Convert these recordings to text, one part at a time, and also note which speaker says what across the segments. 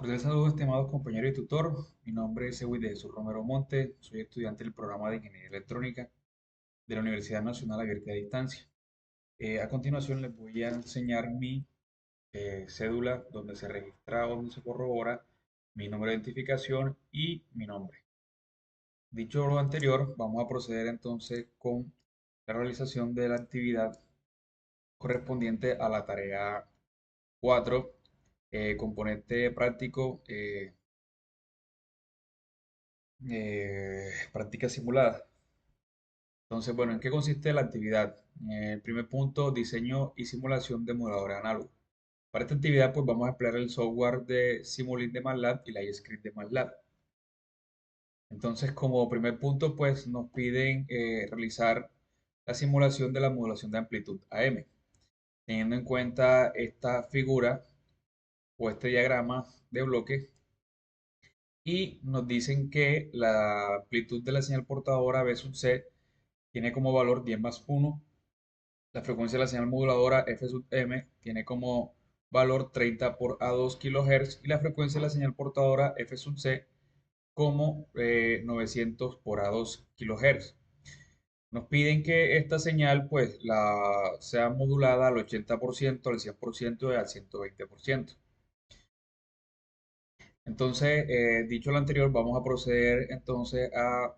Speaker 1: Cordial saludo, estimados compañeros y tutor. Mi nombre es Ewi de Jesús Romero Monte. Soy estudiante del programa de Ingeniería Electrónica de la Universidad Nacional Abierta a Distancia. A continuación les voy a enseñar mi cédula donde se registra, donde se corrobora mi número de identificación y mi nombre. Dicho lo anterior, vamos a proceder entonces con la realización de la actividad correspondiente a la tarea 4, componente práctico, práctica simulada. Entonces, bueno, ¿en qué consiste la actividad? El primer punto, diseño y simulación de emuladores análogos. Para esta actividad, pues vamos a emplear el software de Simulink de MATLAB y la iScript de MATLAB. Entonces, como primer punto, pues nos piden realizar la simulación de la modulación de amplitud AM. Teniendo en cuenta esta figura o este diagrama de bloque, y nos dicen que la amplitud de la señal portadora B sub C tiene como valor 10 más 1. La frecuencia de la señal moduladora F sub M tiene como valor 30 por A2 kHz y la frecuencia de la señal portadora F sub C como 900 por A2 kHz. Nos piden que esta señal pues sea modulada al 80%, al 100% y al 120%. Entonces, dicho lo anterior, vamos a proceder entonces a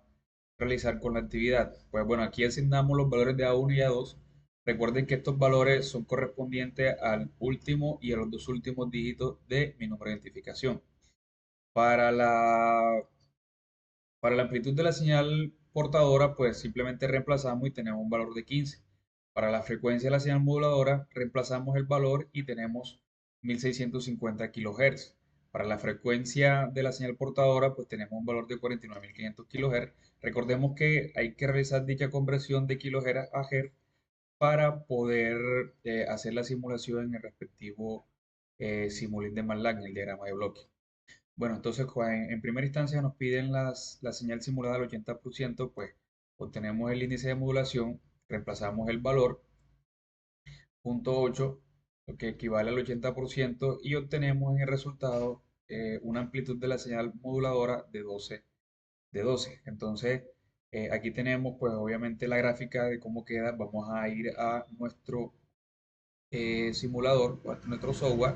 Speaker 1: realizar con la actividad. Pues bueno, aquí asignamos los valores de A1 y A2. Recuerden que estos valores son correspondientes al último y a los dos últimos dígitos de mi número de identificación. Para para la amplitud de la señal portadora, pues simplemente reemplazamos y tenemos un valor de 15. Para la frecuencia de la señal moduladora, reemplazamos el valor y tenemos 1650 kHz. Para la frecuencia de la señal portadora, pues tenemos un valor de 49.500 kHz. Recordemos que hay que realizar dicha conversión de kHz a Hz para poder hacer la simulación en el respectivo Simulink de MATLAB, en el diagrama de bloque. Bueno, entonces en primera instancia nos piden la señal simulada al 80%, pues obtenemos el índice de modulación, reemplazamos el valor, 0.8, lo que equivale al 80%, y obtenemos en el resultado una amplitud de la señal moduladora de 12. Entonces, aquí tenemos pues obviamente la gráfica de cómo queda. Vamos a ir a nuestro simulador, o a nuestro software,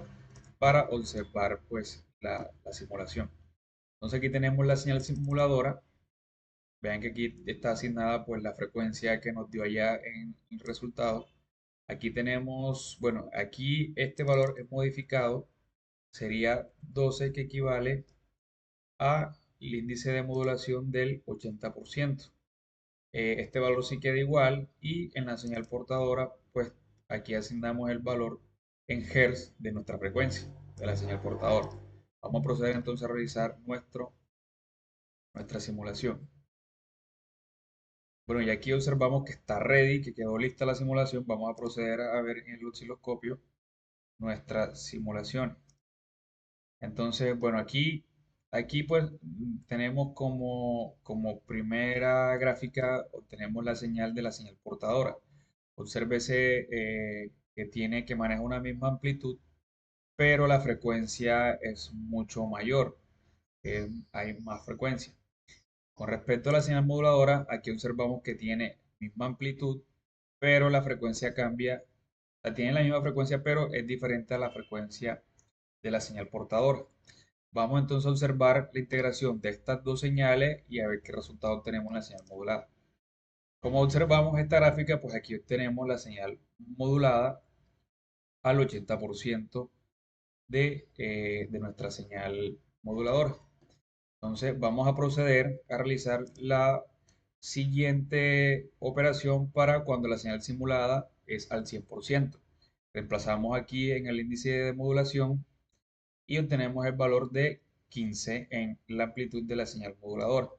Speaker 1: para observar pues la simulación. Entonces aquí tenemos la señal simuladora. Vean que aquí está asignada pues la frecuencia que nos dio allá en el resultado. Aquí tenemos, bueno, aquí este valor es modificado, sería 12, que equivale a el índice de modulación del 80%. Este valor sí queda igual, y en la señal portadora pues aquí asignamos el valor en Hz de nuestra frecuencia de la señal portadora. Vamos a proceder entonces a realizar nuestra simulación. Bueno, y aquí observamos que está ready, que quedó lista la simulación. Vamos a proceder a ver en el osciloscopio nuestra simulación. Entonces, bueno, aquí pues tenemos como primera gráfica, obtenemos la señal de la señal portadora. Obsérvese que maneja una misma amplitud, pero la frecuencia es mucho mayor. Hay más frecuencia. Con respecto a la señal moduladora, aquí observamos que tiene misma amplitud, pero la frecuencia cambia. Tiene la misma frecuencia, pero es diferente a la frecuencia de la señal portadora. Vamos entonces a observar la integración de estas dos señales y a ver qué resultado tenemos en la señal modulada. Como observamos esta gráfica, pues aquí obtenemos la señal modulada al 80% de nuestra señal moduladora. Entonces vamos a proceder a realizar la siguiente operación para cuando la señal simulada es al 100%. Reemplazamos aquí en el índice de modulación y obtenemos el valor de 15 en la amplitud de la señal moduladora.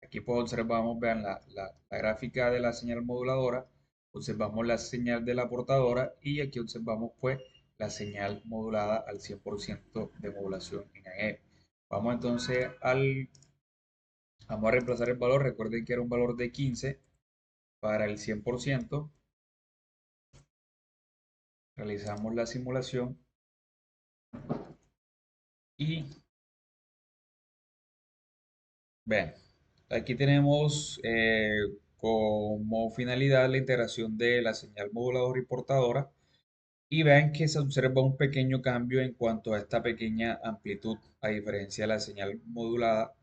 Speaker 1: Aquí pues observamos, vean la gráfica de la señal moduladora, observamos la señal de la portadora y aquí observamos pues la señal modulada al 100% de modulación en AM. Vamos entonces vamos a reemplazar el valor. Recuerden que era un valor de 15 para el 100%. Realizamos la simulación y Vean, aquí tenemos como finalidad la integración de la señal moduladora y portadora y vean que se observa un pequeño cambio en cuanto a esta pequeña amplitud, a diferencia de la señal modulada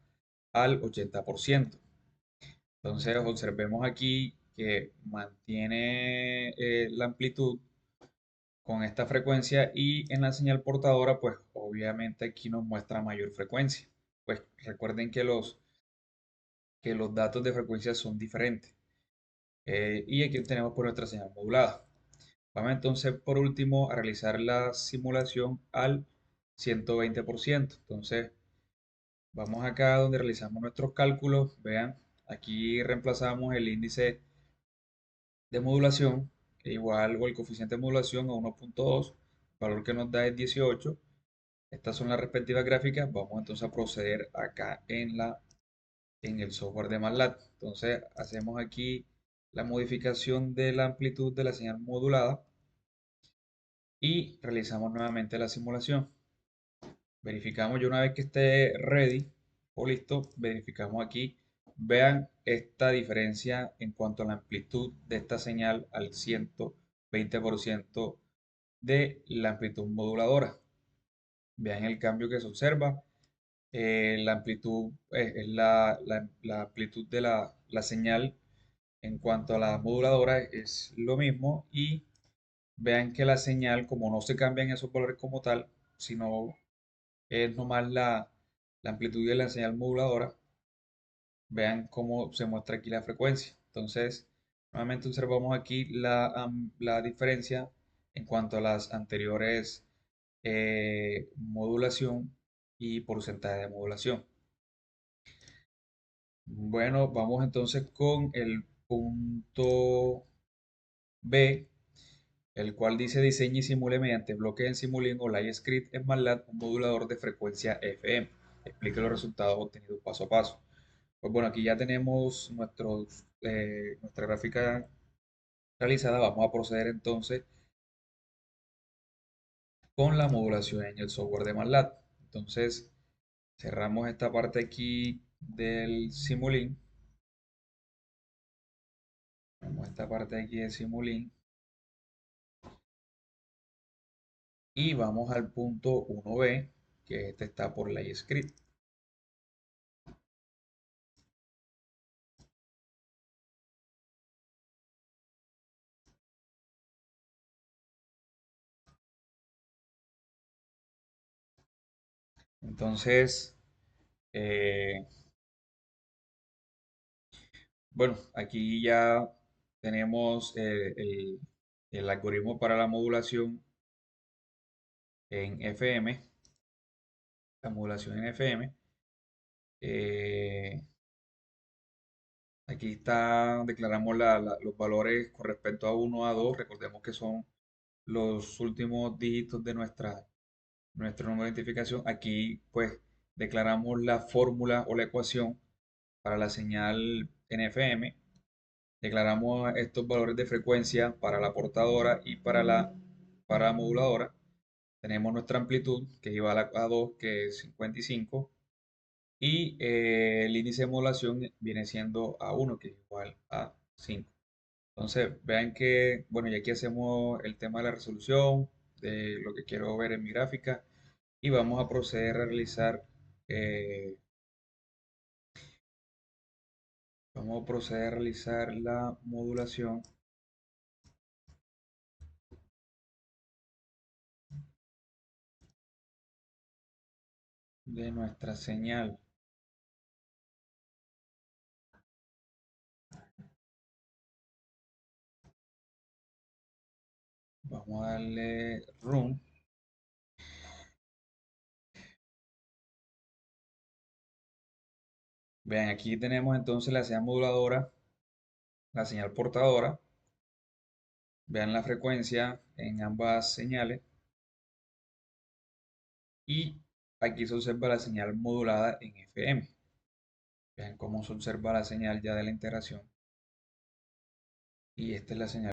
Speaker 1: al 80%. Entonces observemos aquí que mantiene la amplitud con esta frecuencia y en la señal portadora, pues obviamente aquí nos muestra mayor frecuencia. Pues recuerden que los datos de frecuencia son diferentes. Y aquí tenemos por nuestra señal modulada. Vamos entonces por último a realizar la simulación al 120%. Entonces vamos acá donde realizamos nuestros cálculos. Vean, aquí reemplazamos el índice de modulación, que igual o el coeficiente de modulación a 1.2, el valor que nos da es 18. Estas son las respectivas gráficas. Vamos entonces a proceder acá en el software de MATLAB. Entonces hacemos aquí la modificación de la amplitud de la señal modulada y realizamos nuevamente la simulación. Verificamos ya una vez que esté ready o listo, verificamos aquí. Vean esta diferencia en cuanto a la amplitud de esta señal al 120% de la amplitud moduladora. Vean el cambio que se observa. La amplitud es la amplitud de la señal en cuanto a la moduladora es lo mismo y vean que la señal, como no se cambian esos valores como tal, sino es nomás la amplitud de la señal moduladora, vean cómo se muestra aquí la frecuencia. Entonces, nuevamente observamos aquí la diferencia en cuanto a las anteriores modulación y porcentaje de modulación. Bueno, vamos entonces con el punto B, el cual dice diseñe y simule mediante bloques en Simulink o LiveScript en MATLAB un modulador de frecuencia FM. Explique los resultados obtenidos paso a paso. Pues bueno, aquí ya tenemos nuestra gráfica realizada. Vamos a proceder entonces con la modulación en el software de MATLAB. Entonces, cerramos esta parte aquí del Simulink. Vamos a esta parte aquí de Simulink. Y vamos al punto 1B, que este está por LiveScript. Entonces, eh, bueno, aquí ya tenemos el algoritmo para la modulación en FM, la modulación en FM. Eh, Aquí está, declaramos los valores con respecto a 1 a 2. Recordemos que son los últimos dígitos de nuestro número de identificación. Aquí pues declaramos la fórmula o la ecuación para la señal NFM. Declaramos estos valores de frecuencia para la portadora y para la moduladora. Tenemos nuestra amplitud que equivale a 2, que es 55. Y el índice de modulación viene siendo A1, que es igual a 5. Entonces, vean que, bueno, y aquí hacemos el tema de la resolución, de lo que quiero ver en mi gráfica, y vamos a proceder a realizar, eh, vamos a proceder a realizar la modulación de nuestra señal. Vamos a darle Run. Vean, aquí tenemos entonces la señal moduladora, la señal portadora. Vean la frecuencia en ambas señales. Y aquí se observa la señal modulada en FM. Vean cómo se observa la señal ya de la integración. Y esta es la señal